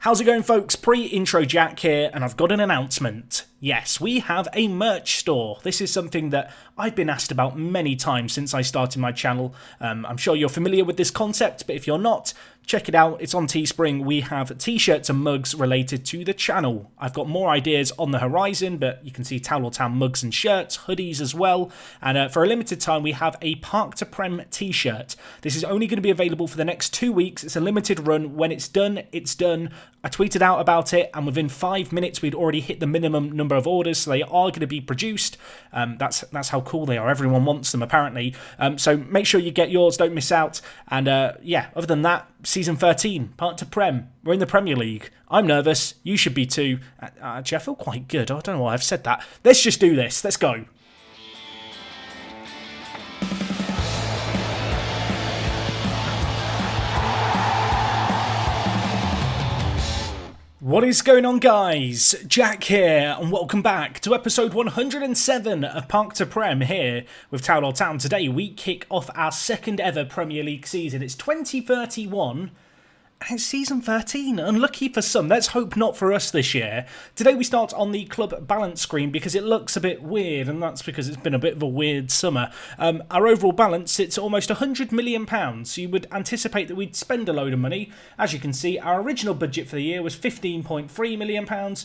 How's it going, folks? Pre-intro Jack here, and I've got an announcement. Yes, we have a merch store. This is something that I've been asked about many times since I started my channel. I'm sure you're familiar with this concept, but if you're not, check it out. It's on Teespring. We have t-shirts and mugs related to the channel. I've got more ideas on the horizon, but you can see Towel or Town mugs and shirts, hoodies as well. And for a limited time, we have a Park to Prem t-shirt. This is only going to be available for the next 2 weeks. It's a limited run. When it's done, it's done. I tweeted out about it, and within 5 minutes, we'd already hit the minimum number of orders, so they are going to be produced. That's how cool they are. Everyone wants them, apparently. So make sure you get yours. Don't miss out. And yeah, other than that, Season 13, Park to Prem. We're in the Premier League. I'm nervous. You should be too. Actually, I feel quite good. I don't know why I've said that. Let's just do this. Let's go. What is going on, guys? Jack here, and welcome back to episode 107 of Park to Prem here with Towel or Town. Today we kick off our second ever Premier League season. It's 2031 and it's season 13. Unlucky for some. Let's hope not for us this year. Today we start on the club balance screen because it looks a bit weird, and that's because it's been a bit of a weird summer. Our overall balance sits at almost £100 million. You would anticipate that we'd spend a load of money. As you can see, our original budget for the year was £15.3 million.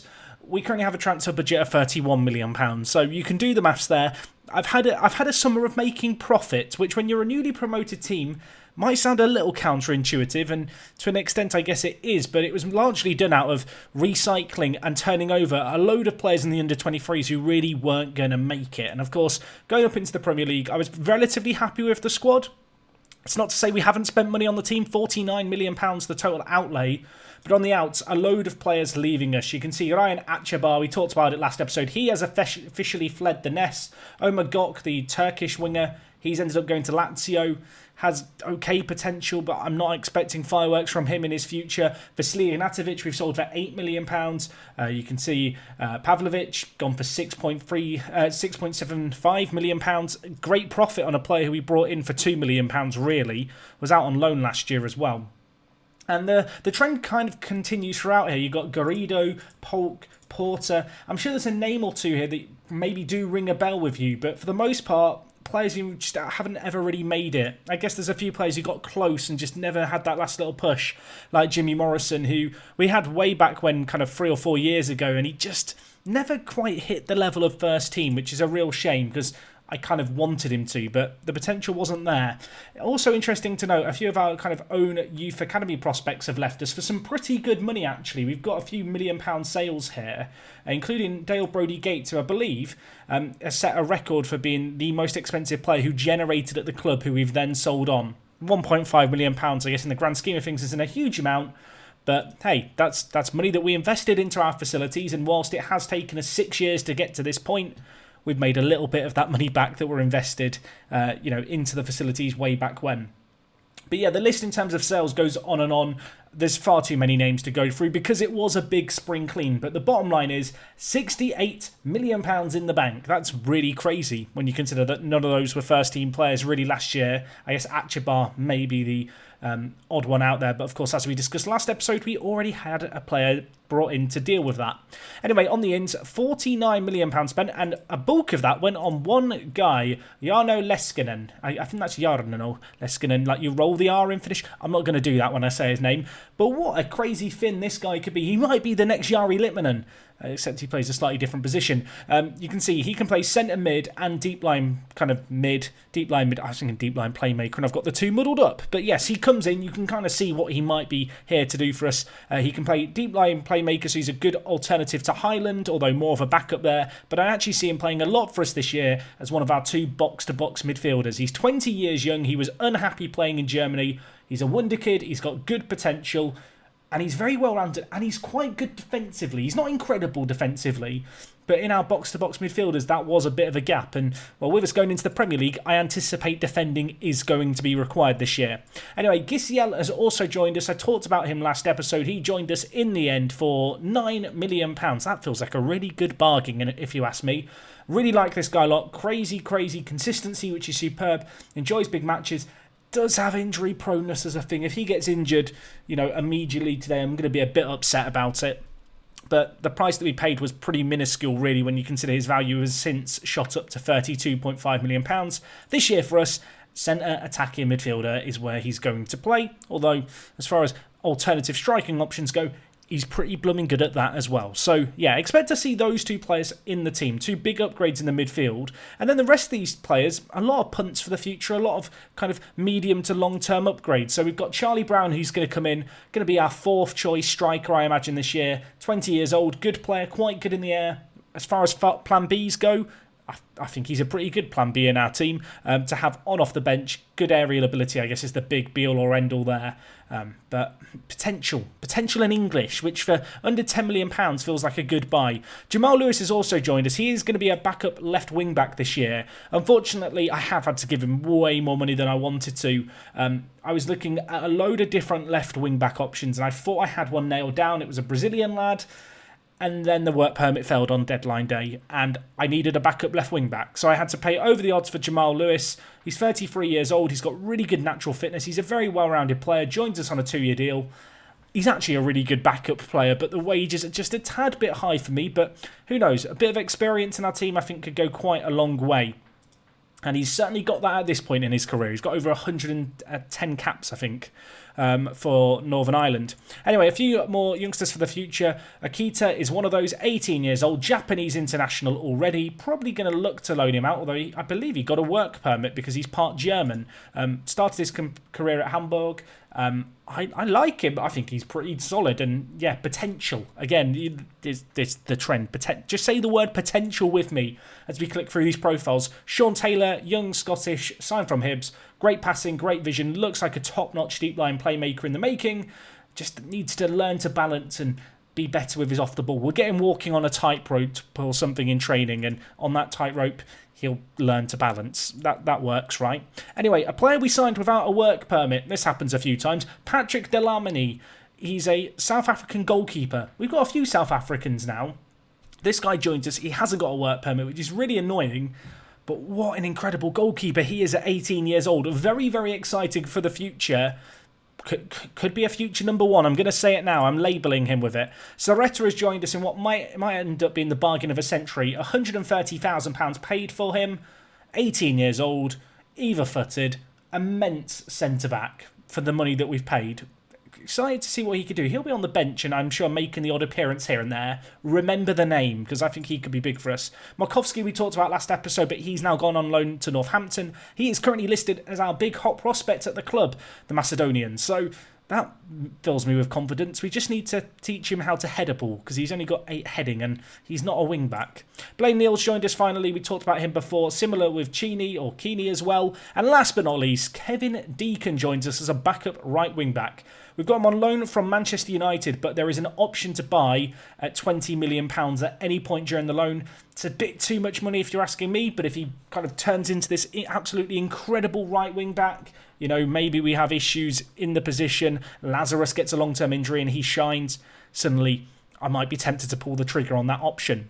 We currently have a transfer budget of £31 million. So you can do the maths there. I've had a summer of making profit, which when you're a newly promoted team might sound a little counterintuitive, and to an extent I guess it is, but it was largely done out of recycling and turning over a load of players in the under-23s who really weren't going to make it. And of course, going up into the Premier League, I was relatively happy with the squad. It's not to say we haven't spent money on the team, £49 million the total outlay. But on the outs, a load of players leaving us. You can see Ryan Achabar, we talked about it last episode. He has officially fled the nest. Omar Gok, the Turkish winger, he's ended up going to Lazio. Has okay potential, but I'm not expecting fireworks from him in his future. Vasily Ignatovic, we've sold for £8 million. You can see Pavlovic gone for 6.75 million pounds. Great profit on a player who we brought in for £2 million. Really was out on loan last year as well. And the trend kind of continues throughout here. You've got Garrido, Polk, Porter. I'm sure there's a name or two here that maybe do ring a bell with you, but for the most part, players who just haven't ever really made it. I guess there's a few players who got close and just never had that last little push, like Jimmy Morrison, who we had way back when, kind of 3 or 4 years ago, and he just never quite hit the level of first team, which is a real shame because I kind of wanted him to, but the potential wasn't there. Also interesting to note, a few of our kind of own youth academy prospects have left us for some pretty good money, actually. We've got a few £1 million sales here, including Dale Brodie-Gates, who I believe has set a record for being the most expensive player who generated at the club, who we've then sold on. £1.5 million, I guess in the grand scheme of things isn't a huge amount, but hey, that's money that we invested into our facilities, and whilst it has taken us 6 years to get to this point, we've made a little bit of that money back that were invested into the facilities way back when. But yeah, the list in terms of sales goes on and on. There's far too many names to go through because it was a big spring clean. But the bottom line is £68 million in the bank. That's really crazy when you consider that none of those were first team players really last year. I guess Achabar may be the odd one out there. But of course, as we discussed last episode, we already had a player brought in to deal with that. Anyway, on the ins, £49 million spent, and a bulk of that went on one guy, Jarno Leskinen. I think that's Jarno Leskinen, like you roll the R in Finnish. I'm not going to do that when I say his name, but what a crazy Finn this guy could be. He might be the next Jari Litmanen, except he plays a slightly different position. You can see he can play centre mid and deep line kind of mid. Deep line mid, I was thinking deep line playmaker, and I've got the two muddled up. But yes, he comes in, you can kind of see what he might be here to do for us. He can play deep line playmaker, so he's a good alternative to Highland, although more of a backup there. But I actually see him playing a lot for us this year as one of our two box-to-box midfielders. He's 20 years young, he was unhappy playing in Germany. He's a wonder kid, he's got good potential, and he's very well-rounded, and he's quite good defensively. He's not incredible defensively, but in our box-to-box midfielders, that was a bit of a gap. And, well, with us going into the Premier League, I anticipate defending is going to be required this year. Anyway, Gisiel has also joined us. I talked about him last episode. He joined us in the end for £9 million. That feels like a really good bargain, if you ask me. Really like this guy a lot. Crazy consistency, which is superb. Enjoys big matches. does have injury proneness as a thing. If he gets injured, immediately today, I'm going to be a bit upset about it. But the price that we paid was pretty minuscule, really, when you consider his value has since shot up to £32.5 million. This year for us, centre attacking midfielder is where he's going to play. Although, as far as alternative striking options go, he's pretty blooming good at that as well. So, yeah, expect to see those two players in the team. Two big upgrades in the midfield. And then the rest of these players, a lot of punts for the future, a lot of kind of medium to long-term upgrades. So we've got Charlie Brown, who's going to come in, going to be our fourth choice striker, I imagine, this year. 20 years old, good player, quite good in the air. As far as plan Bs go, I think he's a pretty good plan B in our team. To have off the bench, good aerial ability, I guess, is the big be-all or end-all there. But potential in English, which for under £10 million feels like a good buy. Jamal Lewis has also joined us. He is going to be a backup left wing-back this year. Unfortunately, I have had to give him way more money than I wanted to. I was looking at a load of different left wing-back options, and I thought I had one nailed down. It was a Brazilian lad. And then the work permit failed on deadline day, and I needed a backup left wing back. So I had to pay over the odds for Jamal Lewis. He's 33 years old. He's got really good natural fitness. He's a very well-rounded player. Joins us on a 2-year deal. He's actually a really good backup player, but the wages are just a tad bit high for me. But who knows? A bit of experience in our team, I think, could go quite a long way. And he's certainly got that at this point in his career. He's got over 110 caps, I think, for Northern Ireland. Anyway, a few more youngsters for the future. Akita is one of those, 18 years old, Japanese international already. Probably going to look to loan him out, although I believe he got a work permit because he's part German. Started his career at Hamburg. I like him. I think he's pretty solid and, yeah, potential. Again, this the trend. Just say the word potential with me as we click through these profiles. Sean Taylor, young Scottish, signed from Hibs. Great passing, great vision. Looks like a top-notch deep-line playmaker in the making. Just needs to learn to balance and be better with his off the ball. We'll get him walking on a tightrope or something in training, and on that tightrope, he'll learn to balance. That works, right? Anyway, a player we signed without a work permit. This happens a few times. Patrick Delamini. He's a South African goalkeeper. We've got a few South Africans now. This guy joins us. He hasn't got a work permit, which is really annoying. But what an incredible goalkeeper he is at 18 years old. Very, very exciting for the future. Could be a future number one. I'm going to say it now. I'm labelling him with it. Zaretta has joined us in what might end up being the bargain of a century. £130,000 paid for him. 18 years old. Either-footed. Immense centre-back for the money that we've paid. Excited to see what he could do. He'll be on the bench and I'm sure making the odd appearance here and there. Remember the name because I think he could be big for us. Markovski we talked about last episode, but he's now gone on loan to Northampton. He is currently listed as our big hot prospect at the club, the Macedonian. So that fills me with confidence. We just need to teach him how to head a ball because he's only got 8 heading and he's not a wing back. Blaine Neal's joined us finally. We talked about him before. Similar with Keeney as well. And last but not least, Kevin Deacon joins us as a backup right wing back. We've got him on loan from Manchester United, but there is an option to buy at £20 million at any point during the loan. It's a bit too much money if you're asking me, but if he kind of turns into this absolutely incredible right wing back, maybe we have issues in the position, Lazarus gets a long-term injury and he shines, suddenly I might be tempted to pull the trigger on that option.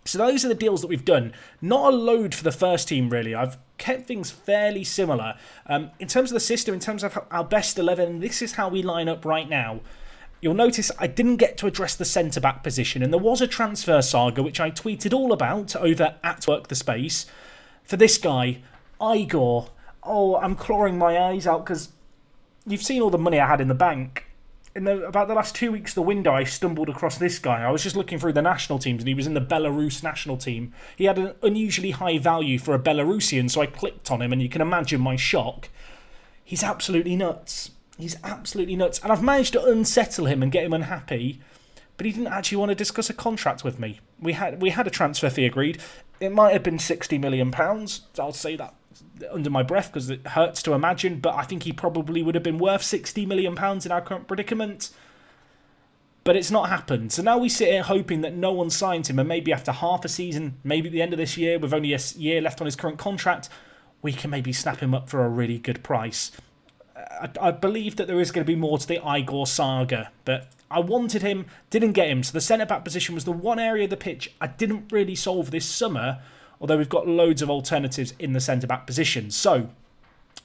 So those are the deals that we've done. Not a load for the first team, really. I've kept things fairly similar. In terms of the system, in terms of our best 11, this is how we line up right now. You'll notice I didn't get to address the centre-back position, and there was a transfer saga, which I tweeted all about over at WorkTheSpace. For this guy, Igor. Oh, I'm clawing my eyes out, because you've seen all the money I had in the bank. About the last 2 weeks of the window, I stumbled across this guy. I was just looking through the national teams, and he was in the Belarus national team. He had an unusually high value for a Belarusian, so I clicked on him, and you can imagine my shock. He's absolutely nuts. He's absolutely nuts. And I've managed to unsettle him and get him unhappy, but he didn't actually want to discuss a contract with me. We had a transfer fee agreed. It might have been £60 million. I'll say that under my breath because it hurts to imagine, but I think he probably would have been worth £60 million in our current predicament. But it's not happened. So now we sit here hoping that no one signs him, and maybe after half a season, maybe at the end of this year, with only a year left on his current contract, we can maybe snap him up for a really good price. I believe that there is going to be more to the Igor saga, but I wanted him, didn't get him. So the centre-back position was the one area of the pitch I didn't really solve this summer, although we've got loads of alternatives in the centre-back position. So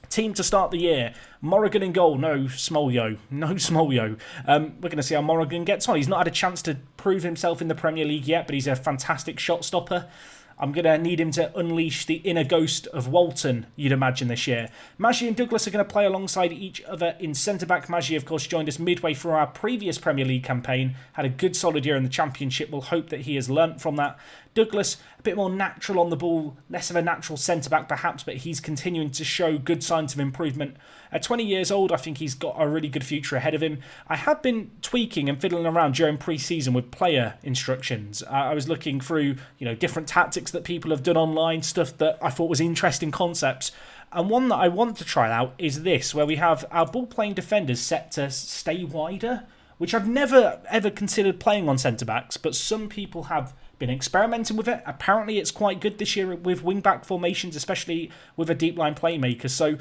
Team to start the year. Morrigan in goal. No Smolyo. We're going to see how Morrigan gets on. He's not had a chance to prove himself in the Premier League yet, but he's a fantastic shot stopper. I'm going to need him to unleash the inner ghost of Walton, you'd imagine, this year. Maggi and Douglas are going to play alongside each other in centre-back. Maggi, of course, joined us midway through our previous Premier League campaign. Had a good solid year in the Championship. We'll hope that he has learnt from that. Douglas, a bit more natural on the ball, less of a natural centre-back perhaps, but he's continuing to show good signs of improvement. At 20 years old, I think he's got a really good future ahead of him. I have been tweaking and fiddling around during pre-season with player instructions. I was looking through, different tactics that people have done online, stuff that I thought was interesting concepts. And one that I want to try out is this, where we have our ball-playing defenders set to stay wider, which I've never, ever considered playing on centre-backs, but some people have been experimenting with it. Apparently it's quite good this year with wing-back formations, especially with a deep-line playmaker. So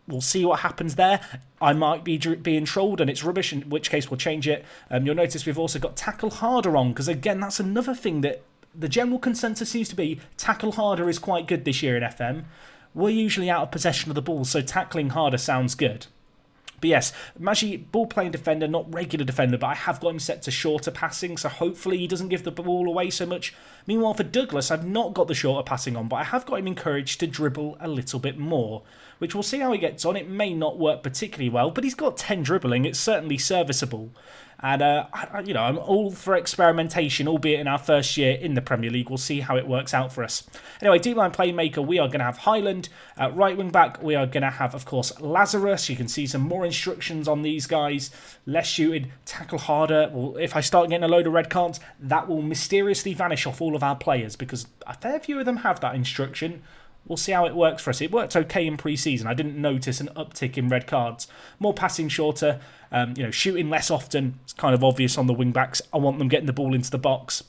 we'll see what happens there. I might be being trolled and it's rubbish, in which case we'll change it. You'll notice we've also got tackle harder on, because again, that's another thing that the general consensus seems to be. Tackle harder is quite good this year in FM. We're usually out of possession of the ball, so tackling harder sounds good. But yes, Maggi, ball-playing defender, not regular defender, but I have got him set to shorter passing, so hopefully he doesn't give the ball away so much. Meanwhile, for Douglas, I've not got the shorter passing on, but I have got him encouraged to dribble a little bit more, which we'll see how he gets on. It may not work particularly well, but he's got 10 dribbling. It's certainly serviceable. And, I'm all for experimentation, albeit in our first year in the Premier League. We'll see how it works out for us. Anyway, deep line playmaker, we are going to have Highland. Right wing back, we are going to have, of course, Lazarus. You can see some more instructions on these guys. Less shooting, tackle harder. Well, if I start getting a load of red cards, that will mysteriously vanish off all of our players, because a fair few of them have that instruction. We'll see how it works for us. It worked okay in pre-season. I didn't notice an uptick in red cards. More passing shorter, shooting less often. It's kind of obvious on the wing-backs. I want them getting the ball into the box.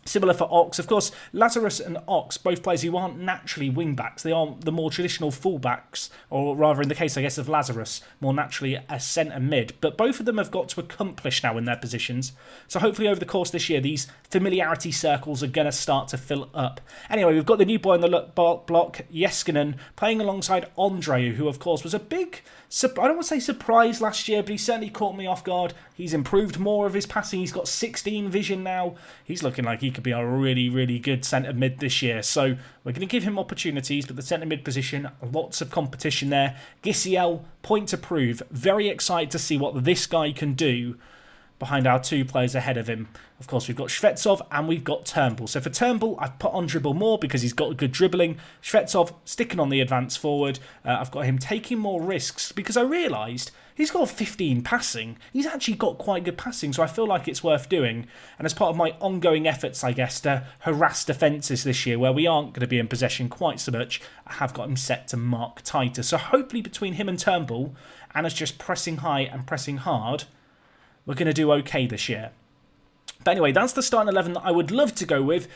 Similar for Ox. Of course, Lazarus and Ox, both players who aren't naturally wing-backs. They are the more traditional full-backs, or rather in the case, I guess, of Lazarus, more naturally a centre-mid. But both of them have got to accomplish now in their positions. So hopefully over the course of this year, these familiarity circles are going to start to fill up. Anyway, we've got the new boy on the block, Jeskinen, playing alongside Andreu, who, of course, was a big, I don't want to say surprise last year, but he certainly caught me off guard. He's improved more of his passing. He's got 16 vision now. He's looking like he could be a really, really good centre mid this year. So we're going to give him opportunities, but the centre mid position, lots of competition there. Gisiel, point to prove. Very excited to see what this guy can do behind our two players ahead of him. Of course, we've got Shvetsov and we've got Turnbull. So for Turnbull, I've put on dribble more because he's got good dribbling. Shvetsov sticking on the advance forward. I've got him taking more risks because I realised he's got 15 passing. He's actually got quite good passing, so I feel like it's worth doing. And as part of my ongoing efforts, I guess, to harass defences this year, where we aren't going to be in possession quite so much, I have got him set to mark tighter. So hopefully between him and Turnbull, and us just pressing high and pressing hard, we're going to do okay this year. But anyway, that's the starting 11 that I would love to go with.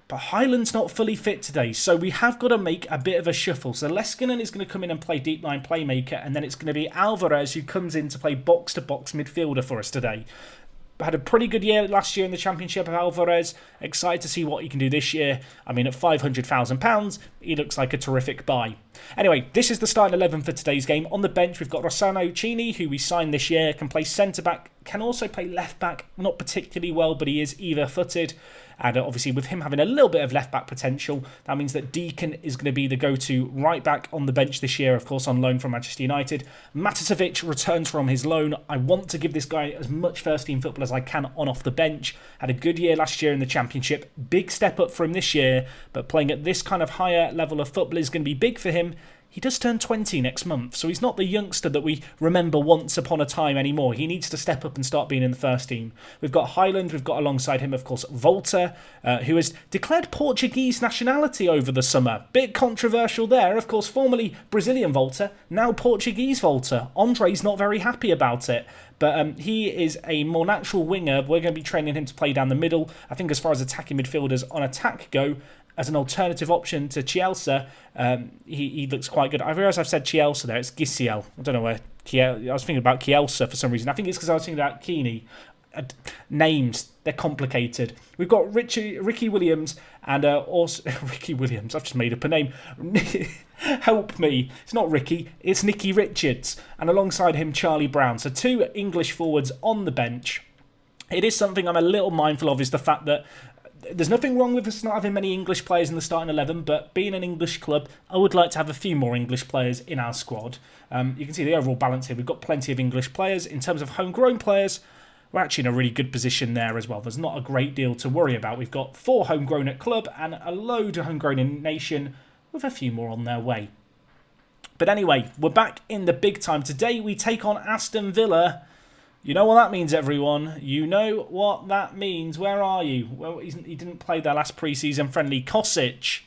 But Highland's not fully fit today, so we have got to make a bit of a shuffle. So Leskinen is going to come in and play deep line playmaker, and then it's going to be Alvarez who comes in to play box-to-box midfielder for us today. Had a pretty good year last year in the Championship of Alvarez. Excited to see what he can do this year. I mean, at £500,000, he looks like a terrific buy. Anyway, this is the starting 11 for today's game. On the bench, we've got Rossano Cini, who we signed this year, can play centre-back, can also play left-back, not particularly well, but he is either-footed. And obviously with him having a little bit of left-back potential, that means that Deacon is going to be the go-to right-back on the bench this year, of course, on loan from Manchester United. Maticevic returns from his loan. I want to give this guy as much first-team football as I can on off the bench. Had a good year last year in the Championship. Big step up for him this year, but playing at this kind of higher level of football is going to be big for him. He does turn 20 next month, so he's not the youngster that we remember once upon a time anymore. He needs to step up and start being in the first team. We've got Highland, we've got alongside him, of course, Volta, who has declared Portuguese nationality over the summer. Bit controversial there. Of course, formerly Brazilian Volta, now Portuguese Volta. Andre's not very happy about it. But he is a more natural winger. We're going to be training him to play down the middle. I think as far as attacking midfielders on attack go, as an alternative option to Chielsa, he looks quite good. I realise I've said Chielsa there. It's Gisiel. I don't know where I was thinking about Chielsa for some reason. I think it's because I was thinking about Keeney. Names, they're complicated. We've got Ricky Williams and also Ricky Williams. I've just made up a name. Help me. It's not Ricky. It's Nicky Richards. And alongside him, Charlie Brown. So 2 English forwards on the bench. It is something I'm a little mindful of, is the fact that there's nothing wrong with us not having many English players in the starting 11, but being an English club, I would like to have a few more English players in our squad. You can see the overall balance here. We've got plenty of English players. In terms of homegrown players, we're actually in a really good position there as well. There's not a great deal to worry about. We've got 4 homegrown at club and a load of homegrown in nation, with a few more on their way. But anyway, we're back in the big time. Today we take on Aston Villa. You know what that means, everyone. You know what that means. Where are you? Well, he didn't play their last pre-season friendly. Kosic,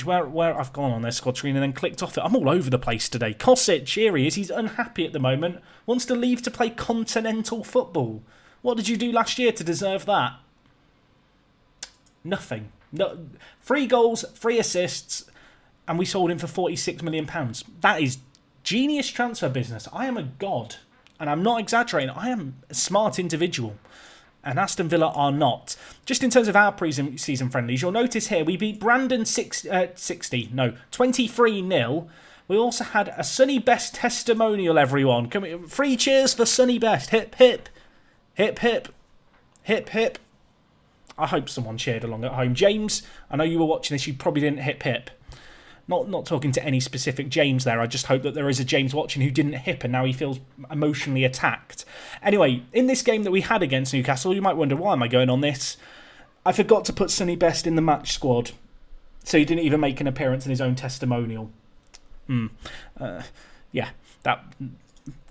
where I've gone on their squad screen and then clicked off it. I'm all over the place today. Kosic, here he is. He's unhappy at the moment. Wants to leave to play continental football. What did you do last year to deserve that? Nothing. No, 3 goals, 3 assists, and we sold him for £46 million. That is genius transfer business. I am a god. And I'm not exaggerating. I am a smart individual. And Aston Villa are not. Just in terms of our pre-season friendlies, you'll notice here we beat Brandon 23-0. We also had a Sonny Best testimonial, everyone. 3 cheers for Sonny Best. Hip, hip. Hip, hip. Hip, hip. I hope someone cheered along at home. James, I know you were watching this. You probably didn't hip, hip. Not talking to any specific James there. I just hope that there is a James watching who didn't hip and now he feels emotionally attacked. Anyway, in this game that we had against Newcastle, you might wonder, why am I going on this? I forgot to put Sonny Best in the match squad. So he didn't even make an appearance in his own testimonial. Yeah, that...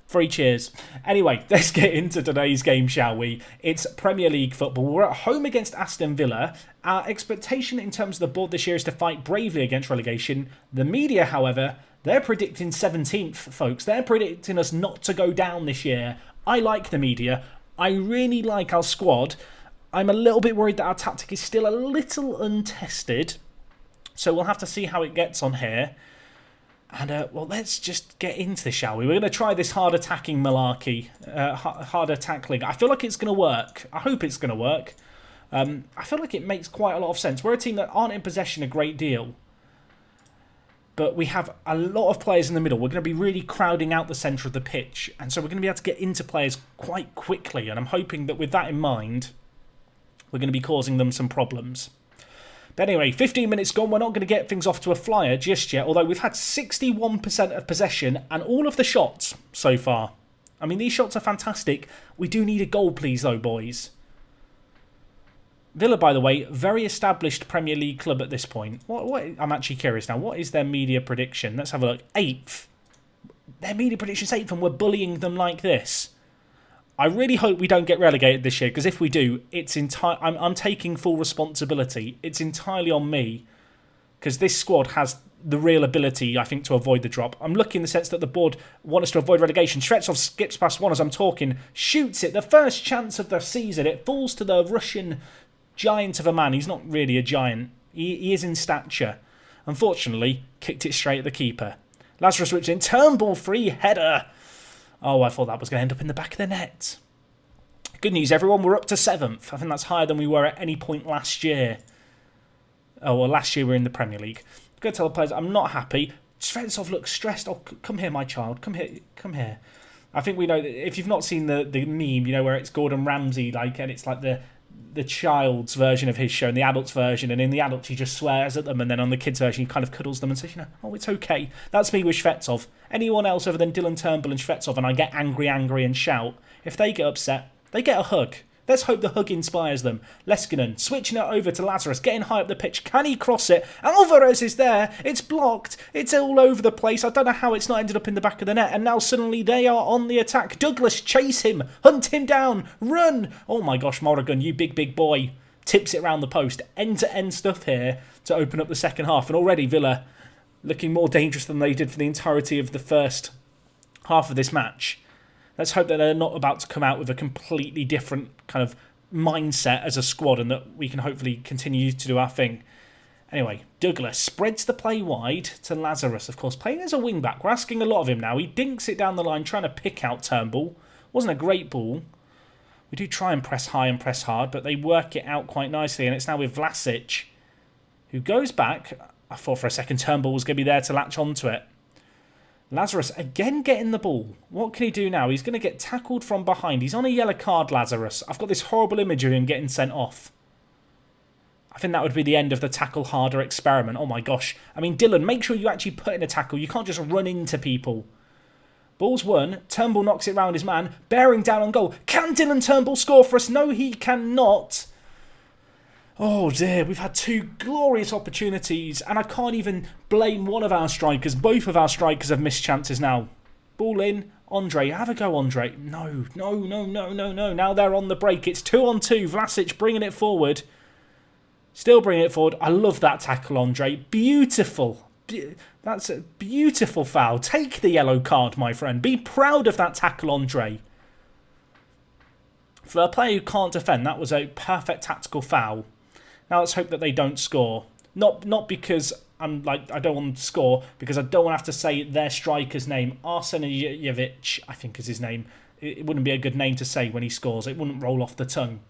3 cheers. Anyway, let's get into today's game, shall we? It's Premier League football. We're at home against Aston Villa. Our expectation in terms of the board this year is to fight bravely against relegation. The media, however, they're predicting 17th, folks. They're predicting us not to go down this year. I like the media. I really like our squad. I'm a little bit worried that our tactic is still a little untested. So we'll have to see how it gets on here. And, well, let's just get into this, shall we? We're going to try this hard attacking malarkey, harder tackling. I feel like it's going to work. I hope it's going to work. I feel like it makes quite a lot of sense. We're a team that aren't in possession a great deal. But we have a lot of players in the middle. We're going to be really crowding out the centre of the pitch. And so we're going to be able to get into players quite quickly. And I'm hoping that with that in mind, we're going to be causing them some problems. But anyway, 15 minutes gone. We're not going to get things off to a flyer just yet. Although we've had 61% of possession and all of the shots so far. I mean, these shots are fantastic. We do need a goal, please, though, boys. Villa, by the way, very established Premier League club at this point. What? I'm actually curious now. What is their media prediction? Let's have a look. 8th. Their media prediction's 8th, and we're bullying them like this. I really hope we don't get relegated this year, because if we do, it's I'm taking full responsibility. It's entirely on me, because this squad has the real ability, I think, to avoid the drop. I'm lucky in the sense that the board want us to avoid relegation. Shvetsov skips past one as I'm talking, shoots it. The first chance of the season. It falls to the Russian giant of a man. He's not really a giant. He is in stature. Unfortunately, kicked it straight at the keeper. Lazarus whips in. Turnbull free header. Oh, I thought that was going to end up in the back of the net. Good news, everyone. We're up to 7th. I think that's higher than we were at any point last year. Oh, well, last year we were in the Premier League. I'm going to tell the players I'm not happy. Shvetsov looks stressed. Oh, come here, my child. Come here. Come here. I think we know that if you've not seen the meme, you know, where it's Gordon Ramsay, like, and it's like the child's version of his show and the adult's version, and in the adults he just swears at them, and then on the kids' version he kind of cuddles them and says, you know, oh, it's okay. That's me with Shvetsov. Anyone else other than Dylan Turnbull and Shvetsov, and I get angry and shout. If they get upset, they get a hug. Let's hope the hug inspires them. Leskinen switching it over to Lazarus, getting high up the pitch. Can he cross it? Alvarez is there. It's blocked. It's all over the place. I don't know how it's not ended up in the back of the net. And now suddenly they are on the attack. Douglas, chase him. Hunt him down. Run. Oh my gosh, Morrigan, you big boy. Tips it round the post. End-to-end stuff here to open up the second half. And already Villa looking more dangerous than they did for the entirety of the first half of this match. Let's hope that they're not about to come out with a completely different kind of mindset as a squad, and that we can hopefully continue to do our thing. Anyway, Douglas spreads the play wide to Lazarus, of course, playing as a wing-back. We're asking a lot of him now. He dinks it down the line, trying to pick out Turnbull. Wasn't a great ball. We do try and press high and press hard, but they work it out quite nicely. And it's now with Vlasic, who goes back. I thought for a second Turnbull was going to be there to latch onto it. Lazarus again getting the ball. What can he do now? He's going to get tackled from behind. He's on a yellow card, Lazarus. I've got this horrible image of him getting sent off. I think that would be the end of the tackle harder experiment. Oh my gosh. I mean, Dylan, make sure you actually put in a tackle. You can't just run into people. Ball's won. Turnbull knocks it round his man. Bearing down on goal. Can Dylan Turnbull score for us? No, he cannot. Oh dear, we've had two glorious opportunities and I can't even blame one of our strikers. Both of our strikers have missed chances now. Ball in. Andre, have a go, Andre. No. Now they're on the break. It's 2-on-2. Vlasic bringing it forward. Still bringing it forward. I love that tackle, Andre. Beautiful. That's a beautiful foul. Take the yellow card, my friend. Be proud of that tackle, Andre. For a player who can't defend, that was a perfect tactical foul. Now let's hope that they don't score. Not because I don't want them to score, because I don't want to have to say their striker's name. Arsenijevic, I think is his name. It wouldn't be a good name to say when he scores. It wouldn't roll off the tongue.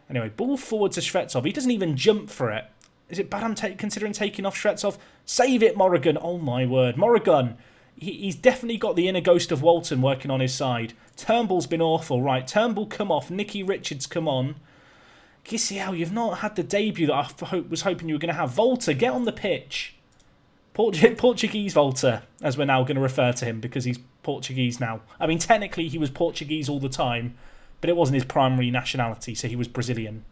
Anyway, ball forward to Shvetsov. He doesn't even jump for it. Is it bad I'm considering taking off Shvetsov? Save it, Morrigan. Oh my word. Morrigan. He's definitely got the inner ghost of Walton working on his side. Turnbull's been awful. Right, Turnbull come off. Nicky Richards come on. Kisiel, you've not had the debut that I was hoping you were going to have. Volta, get on the pitch. Portuguese Volta, as we're now going to refer to him, because he's Portuguese now. I mean, technically he was Portuguese all the time, but it wasn't his primary nationality, so he was Brazilian.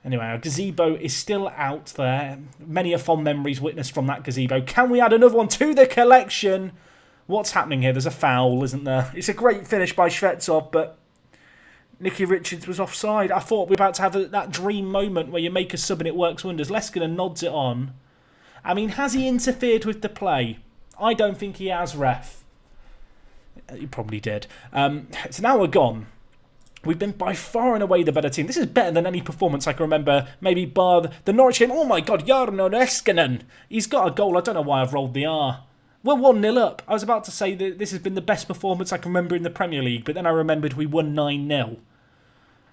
Anyway, our gazebo is still out there. Many a fond memories witnessed from that gazebo. Can we add another one to the collection? What's happening here? There's a foul, isn't there? It's a great finish by Shvetsov, but Nicky Richards was offside. I thought we were about to have that dream moment where you make a sub and it works wonders. Leskinen nods it on. I mean, has he interfered with the play? I don't think he has, ref. He probably did. So now we're gone. We've been by far and away the better team. This is better than any performance I can remember. Maybe bar the Norwich game. Oh my God, Jarno Leskinen. He's got a goal. I don't know why I've rolled the R. We're 1-0 up. I was about to say that this has been the best performance I can remember in the Premier League, but then I remembered we won 9-0.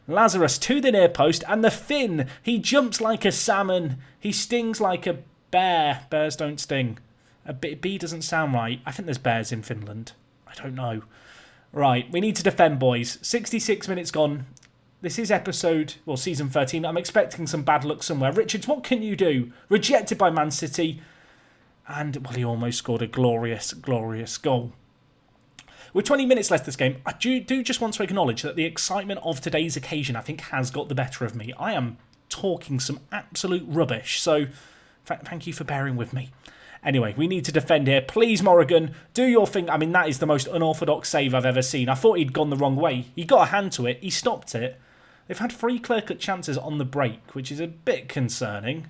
Lazarus to the near post, and the Finn. He jumps like a salmon. He stings like a bear. Bears don't sting. A bee doesn't sound right. I think there's bears in Finland. I don't know. Right, we need to defend, boys. 66 minutes gone. This is season 13. I'm expecting some bad luck somewhere. Richards, what can you do? Rejected by Man City. And, well, he almost scored a glorious, glorious goal. With 20 minutes left this game, I do just want to acknowledge that the excitement of today's occasion, I think, has got the better of me. I am talking some absolute rubbish, so thank you for bearing with me. Anyway, we need to defend here. Please, Morrigan, do your thing. I mean, that is the most unorthodox save I've ever seen. I thought he'd gone the wrong way. He got a hand to it. He stopped it. They've had 3 clear-cut chances on the break, which is a bit concerning.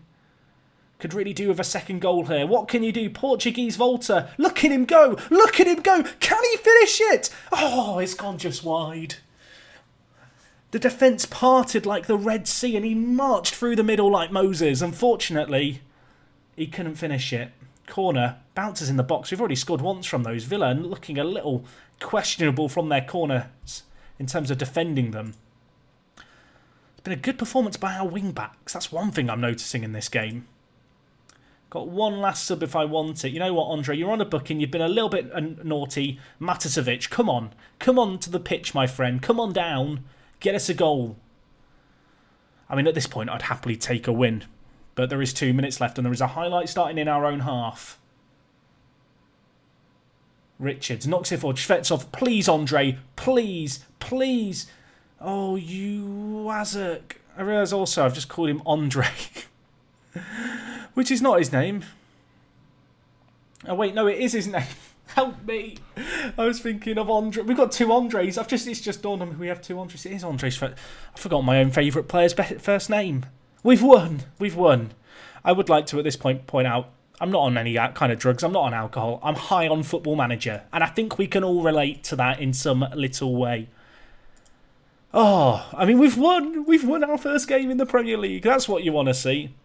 Could really do with a second goal here. What can you do? Portuguese Volta. Look at him go. Look at him go. Can he finish it? Oh, it's gone just wide. The defence parted like the Red Sea and he marched through the middle like Moses. Unfortunately, he couldn't finish it. Corner. Bounces in the box. We've already scored once from those. Villa looking a little questionable from their corners in terms of defending them. It's been a good performance by our wing-backs. That's one thing I'm noticing in this game. Got one last sub if I want it. You know what, Andre? You're on a booking. You've been a little bit naughty. Matasevic, come on. Come on to the pitch, my friend. Come on down. Get us a goal. I mean, at this point, I'd happily take a win. But there is 2 minutes left and there is a highlight starting in our own half. Richards knocks it forward. Shvetsov, please, Andre. Please, please. Oh, you Wazak. I realise also I've just called him Andre. Which is not his name. Oh, wait, no, it is his name. Help me. I was thinking of Andre. We've got 2 Andres. It's just dawned on me we have 2 Andres. It is Andres. I forgot my own favourite player's first name. We've won. We've won. I would like to, at this point out, I'm not on any kind of drugs. I'm not on alcohol. I'm high on Football Manager. And I think we can all relate to that in some little way. Oh, I mean, we've won. We've won our first game in the Premier League. That's what you want to see.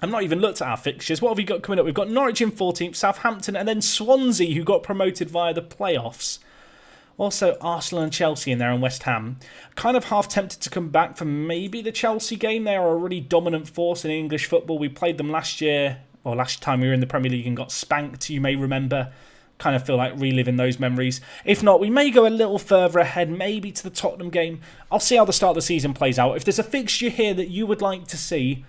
I've not even looked at our fixtures. What have we got coming up? We've got Norwich in 14th, Southampton, and then Swansea, who got promoted via the playoffs. Also, Arsenal and Chelsea in there and West Ham. Kind of half tempted to come back for maybe the Chelsea game. They are a really dominant force in English football. We played them last year, or last time we were in the Premier League and got spanked, you may remember. Kind of feel like reliving those memories. If not, we may go a little further ahead, maybe to the Tottenham game. I'll see how the start of the season plays out. If there's a fixture here that you would like to see,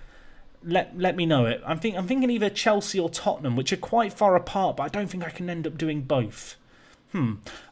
let me know it. I'm thinking either Chelsea or Tottenham, which are quite far apart, but I don't think I can end up doing both.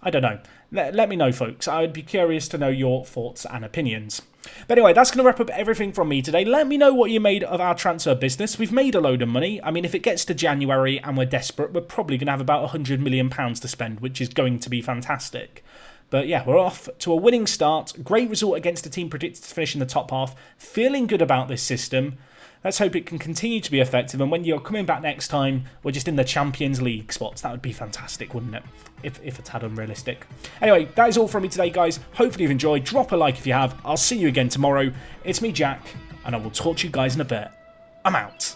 I don't know. Let me know, folks. I would be curious to know your thoughts and opinions. But anyway, that's going to wrap up everything from me today. Let me know what you made of our transfer business. We've made a load of money. I mean, if it gets to January and we're desperate, we're probably going to have about £100 million to spend, which is going to be fantastic. But yeah, we're off to a winning start. Great result against a team predicted to finish in the top half. Feeling good about this system. Let's hope it can continue to be effective, and when you're coming back next time, we're just in the Champions League spots. That would be fantastic, wouldn't it? If it's had unrealistic. Anyway, that is all from me today, guys. Hopefully you've enjoyed. Drop a like if you have. I'll see you again tomorrow. It's me, Jack, and I will talk to you guys in a bit. I'm out.